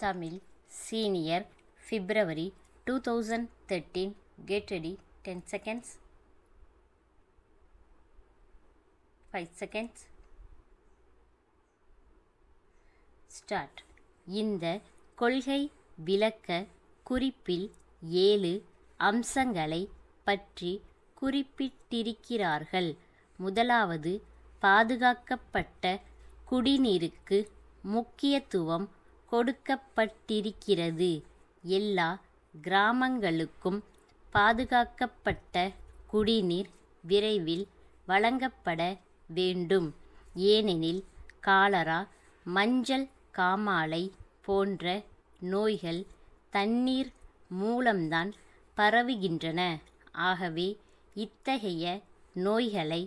Tamil Senior February 2013. Get ready. 10 seconds. 5 seconds. Start. இந்த கொள்கை விளக்க குறிப்பில் 7 அம்சங்களை பற்றி குறிப்பிட்டிருக்கிறார்கள். முதலாவது, பாதுகாக்கப்பட்ட குடிநீருக்கு முக்கியத்துவம் கொடுக்கப்பட்டிருக்கிறது. எல்லா கிராமங்களுக்கும் பாதுகாக்கப்பட்ட குடிநீர் விரைவில் வழங்கப்பட வேண்டும். ஏனெனில் காலரா, மஞ்சள் காமாலை போன்ற நோய்கள் தண்ணீர் மூலம்தான் பரவுகின்றன. ஆகவே இத்தகைய நோய்களை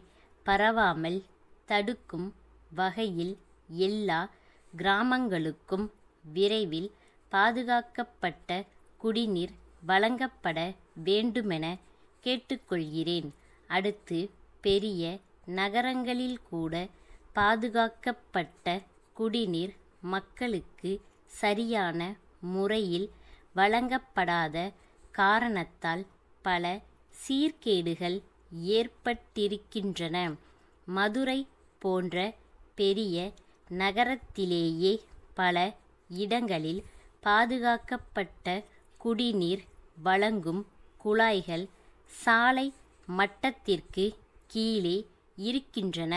பரவாமல் தடுக்கும் வகையில் எல்லா கிராமங்களுக்கும் விரைவில் பாதுகாக்கப்பட்ட குடிநீர் வழங்கப்பட வேண்டுமென கேட்டுக்கொள்கிறேன். அடுத்து, பெரிய நகரங்களில் கூட பாதுகாக்கப்பட்ட குடிநீர் மக்களுக்கு சரியான முறையில் வழங்கப்படாத காரணத்தால் பல சீர்கேடுகள் ஏற்பட்டிருக்கின்றன. மதுரை போன்ற பெரிய நகரத்திலேயே பல இடங்களில் பாதுகாக்கப்பட்ட குடிநீர் வழங்கும் குழாய்கள் சாலை மட்டத்திற்கு கீழே இருக்கின்றன.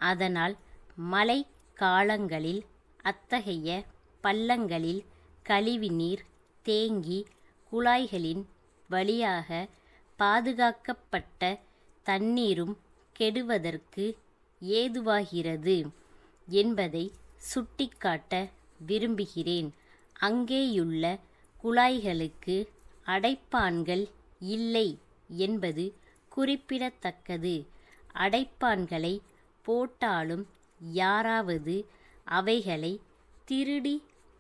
அதனால் மழை காலங்களில் அத்தகைய பள்ளங்களில் கழிவுநீர் தேங்கி குழாய்களின் வழியாக பாதுகாக்கப்பட்ட தண்ணீரும் கெடுவதற்கு ஏதுவாகிறது என்பதை சுட்டிக்காட்ட விரும்புகிறேன். அங்கேயுள்ள குழாய்களுக்கு அடைப்பான்கள் இல்லை என்பது குறிப்பிடத்தக்கது. அடைப்பான்களை போட்டாலும் யாராவது அவைகளை திருடி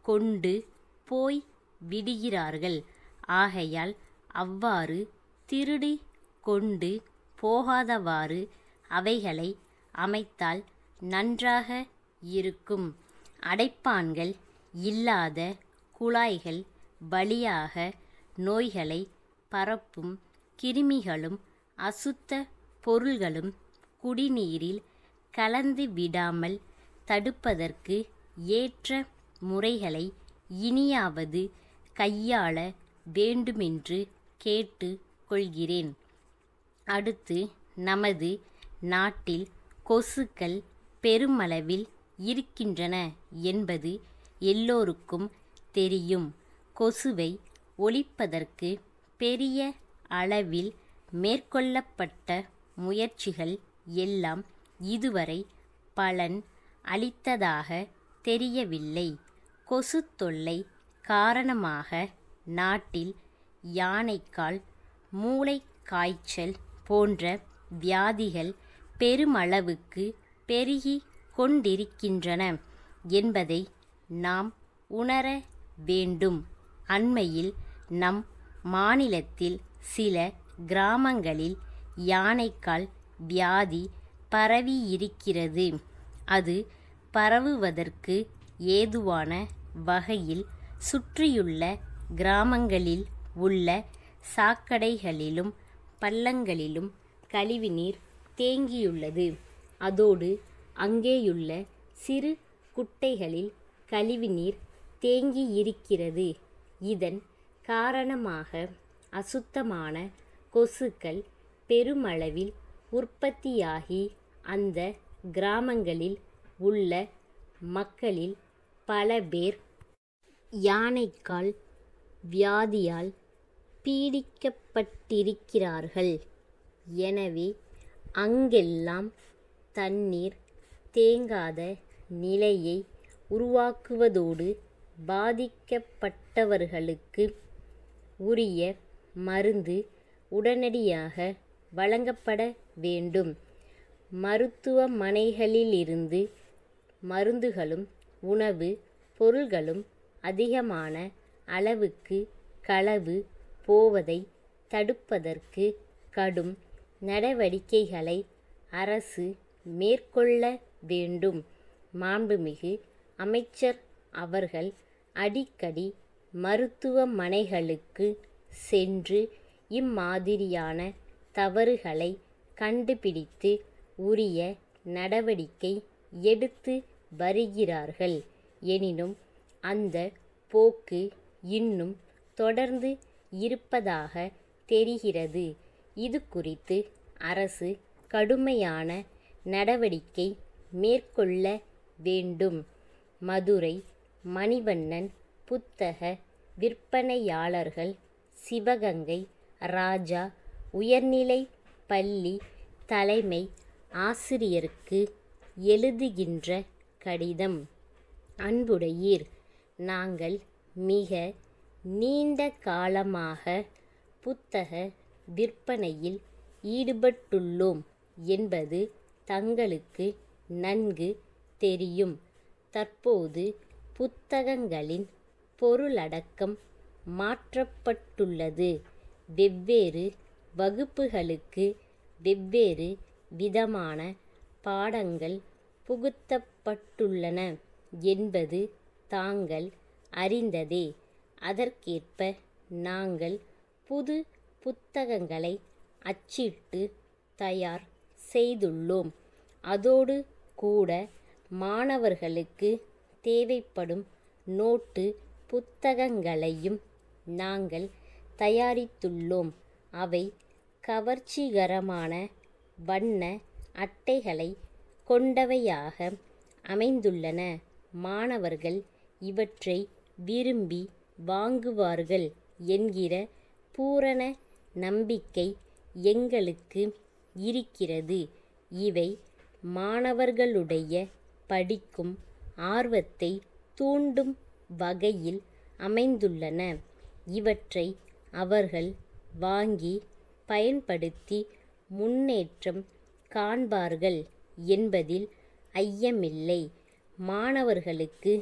கொண்டு போய் விடுகிறார்கள். ஆகையால் அவ்வாறு திருடி கொண்டு போகாதவாறு அவைகளை அமைத்தால் நன்றாக இருக்கும். அடைப்பான்கள் இல்லாத குழாய்கள் வழியாக நோய்களை பரப்பும் கிருமிகளும் அசுத்த பொருள்களும் குடிநீரில் கலந்து விடாமல் தடுப்பதற்கு ஏற்ற முறைகளை இனியாவது கையாள வேண்டுமென்று கேட்டு கொள்கிறேன். அடுத்து, நமது நாட்டில் கொசுக்கள் பெருமளவில் இருக்கின்றன என்பது எல்லோருக்கும் தெரியும். கொசுவை ஒழிப்பதற்கு பெரிய அளவில் மேற்கொள்ளப்பட்ட முயற்சிகள் எல்லாம் இதுவரை பலன் அளித்ததாக தெரியவில்லை. கொசு தொல்லை காரணமாக நாட்டில் யானைக்கால், மூளைக்காய்ச்சல் போன்ற வியாதிகள் பெருமளவுக்கு பெருகி கொண்டிருக்கின்றன என்பதை நாம் உணர வேண்டும். அண்மையில் நம் மாநிலத்தில் சில கிராமங்களில் யானைக்கால் வியாதி பரவியிருக்கிறது. அது பரவுவதற்கு ஏதுவான வகையில் சுற்றியுள்ள கிராமங்களில் உள்ள சாக்கடைகளிலும் பள்ளங்களிலும் கழிவுநீர் தேங்கியுள்ளது. அதோடு அங்கேயுள்ள சிறு குட்டைகளில் கழிவுநீர் தேங்கியிருக்கிறது. இதன் காரணமாக அசுத்தமான கொசுக்கள் பெருமளவில் உற்பத்தியாகி அந்த கிராமங்களில் உள்ள மக்களில் பல பேர் யானைக்கால் வியாதியால் பீடிக்கப்பட்டிருக்கிறார்கள். எனவே அங்கெல்லாம் தண்ணீர் தேங்காத நிலையை உருவாக்குவதோடு பாதிக்கப்பட்டவர்களுக்கு உரிய மருந்து உடனடியாக வழங்கப்பட வேண்டும். மருத்துவமனைகளிலிருந்து மருந்துகளும் உணவு பொருள்களும் அதிகமான அளவுக்கு களவு போவதை தடுப்பதற்கு கடும் நடவடிக்கைகளை அரசு மேற்கொள்ள வேண்டும். மாண்புமிகு அமைச்சர் அவர்கள் அடிக்கடி மருத்துவமனைகளுக்கு சென்று இம்மாதிரியான தவறுகளை கண்டுபிடித்து உரிய நடவடிக்கை எடுத்து வருகிறார்கள். எனினும் அந்த போக்கு இன்னும் தொடர்ந்து இருப்பதாக தெரிகிறது. இது குறித்து அரசு கடுமையான நடவடிக்கை மேற்கொள்ள வேண்டும். மதுரை மணிவண்ணன் புத்தக விற்பனையாளர்கள் சிவகங்கை ராஜா உயர்நிலைப் பள்ளி தலைமை ஆசிரியருக்கு எழுதுகின்ற கடிதம். அன்புடையீர், நாங்கள் மிக நீண்ட காலமாக புத்தக விற்பனையில் ஈடுபட்டுள்ளோம் என்பது தங்களுக்கு நன்கு தெரியும். தற்போது புத்தகங்களின் பொருளடக்கம் மாற்றப்பட்டுள்ளது. வெவ்வேறு வகுப்புகளுக்கு வெவ்வேறு விதமான பாடங்கள் புகுத்தப்பட்டுள்ளன என்பது தாங்கள் அறிந்ததே. அதற்கேற்ப நாங்கள் புது புத்தகங்களை அச்சிட்டு தயார் செய்துள்ளோம். அதோடு கூட மாணவர்களுக்கு தேவைப்படும் நோட்டு புத்தகங்களையும் நாங்கள் தயாரித்துள்ளோம். அவை கவர்ச்சிகரமான வண்ண அட்டைகளை கொண்டவையாக அமைந்துள்ளன. மாணவர்கள் இவற்றை விரும்பி வாங்குவார்கள் என்கிற பூரண நம்பிக்கை எங்களுக்கு இருக்கிறது. இவை மாணவர்களுடைய படிக்கும் ஆர்வத்தை தூண்டும் வகையில் அமைந்துள்ளன. இவற்றை அவர்கள் வாங்கி பயன்படுத்தி முன்னேற்றம் காண்பார்கள் என்பதில் ஐயமில்லை. மாணவர்களுக்கு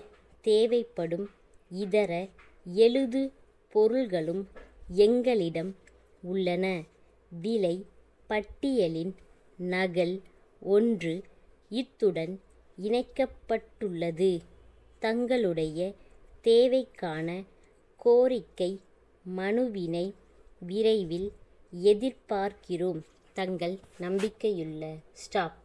தேவைப்படும் இதர எழுது பொருள்களும் எங்களிடம் உள்ளன. விலை பட்டியலின் நகல் ஒன்று இத்துடன் இணைக்கப்பட்டுள்ளது. தங்களுடைய தேவைக்கான கோரிக்கை மனுவினை விரைவில் எதிர்பார்க்கிறோம். தங்கள் நம்பிக்கையுள்ள ஸ்டாப்.